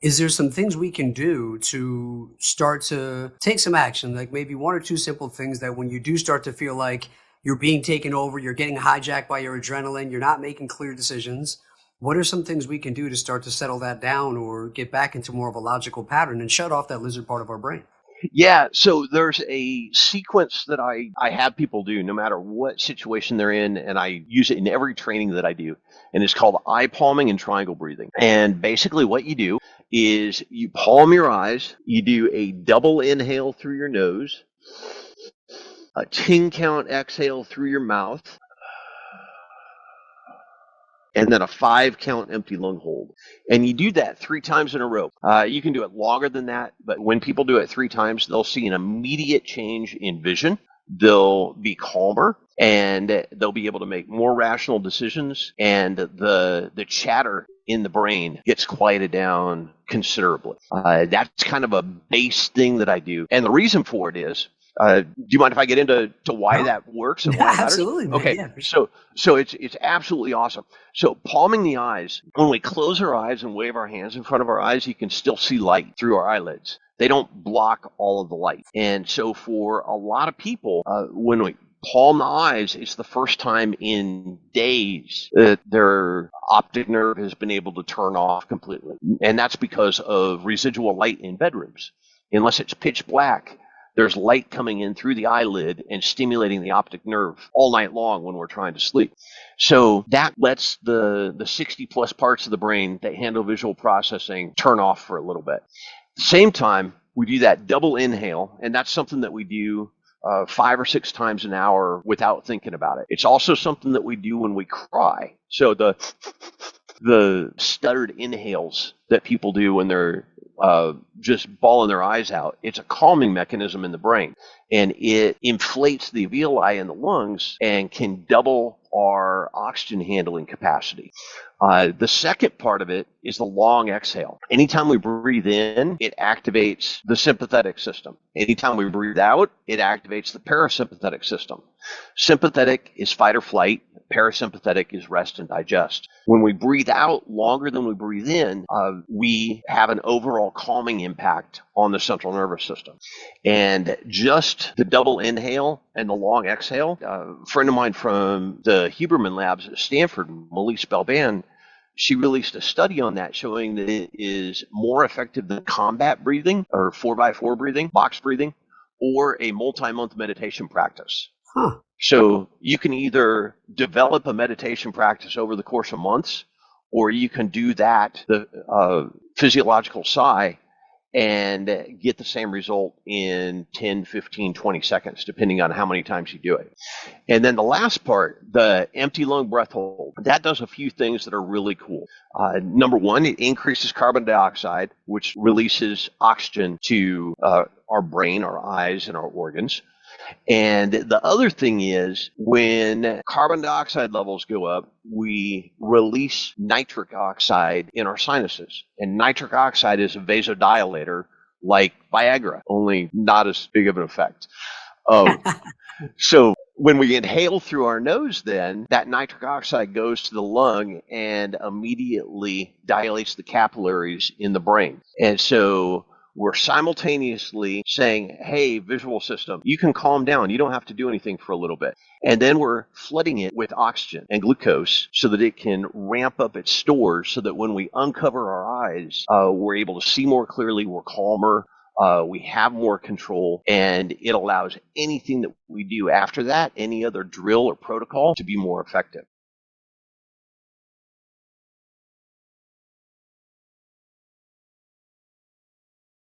Is there some things we can do to start to take some action, like maybe one or two simple things that when you do start to feel like you're being taken over, you're getting hijacked by your adrenaline, you're not making clear decisions? What are some things we can do to start to settle that down or get back into more of a logical pattern and shut off that lizard part of our brain? Yeah, so there's a sequence that I have people do no matter what situation they're in, and I use it in every training that I do. And it's called eye palming and triangle breathing. And basically, what you do is you palm your eyes, you do a double inhale through your nose, a 10 count exhale through your mouth, and then a 5 count empty lung hold. And you do that 3 times in a row. You can do it longer than that, but when people do it 3 times, they'll see an immediate change in vision. They'll be calmer and they'll be able to make more rational decisions, and the chatter in the brain gets quieted down considerably. That's kind of a base thing that I do. And the reason for it is, do you mind if I get into why No? that works and why Yeah, it matters? absolutely, man. Okay, Yeah, for sure. so it's absolutely awesome. So palming the eyes, when we close our eyes and wave our hands in front of our eyes, you can still see light through our eyelids. They don't block all of the light. And so for a lot of people, when we palm the eyes, it's the first time in days that their optic nerve has been able to turn off completely. And that's because of residual light in bedrooms. Unless it's pitch black, there's light coming in through the eyelid and stimulating the optic nerve all night long when we're trying to sleep. So that lets the 60 plus parts of the brain that handle visual processing turn off for a little bit. At the same time, we do that double inhale, and that's something that we do 5 or 6 times an hour without thinking about it. It's also something that we do when we cry. So the stuttered inhales that people do when they're just bawling their eyes out, it's a calming mechanism in the brain, and it inflates the alveoli in the lungs and can double our oxygen handling capacity. The second part of it is the long exhale. Anytime we breathe in, it activates the sympathetic system. Anytime we breathe out, it activates the parasympathetic system. Sympathetic is fight or flight. Parasympathetic is rest and digest. When we breathe out longer than we breathe in, we have an overall calming impact on the central nervous system. And just the double inhale and the long exhale, a friend of mine from the Huberman Labs at Stanford, Melise Belban, she released a study on that showing that it is more effective than combat breathing or 4x4 breathing, box breathing, or a multi-month meditation practice. Huh. So you can either develop a meditation practice over the course of months, or you can do that, the physiological sigh, and get the same result in 10, 15, 20 seconds, depending on how many times you do it. And then the last part, the empty lung breath hold, that does a few things that are really cool. Number one, it increases carbon dioxide, which releases oxygen to our brain, our eyes, and our organs. And the other thing is, when carbon dioxide levels go up, we release nitric oxide in our sinuses. And nitric oxide is a vasodilator like Viagra, only not as big of an effect. So when we inhale through our nose, then that nitric oxide goes to the lung and immediately dilates the capillaries in the brain. And so we're simultaneously saying, hey, visual system, you can calm down. You don't have to do anything for a little bit. And then we're flooding it with oxygen and glucose so that it can ramp up its stores so that when we uncover our eyes, we're able to see more clearly, we're calmer, we have more control, and it allows anything that we do after that, any other drill or protocol, to be more effective.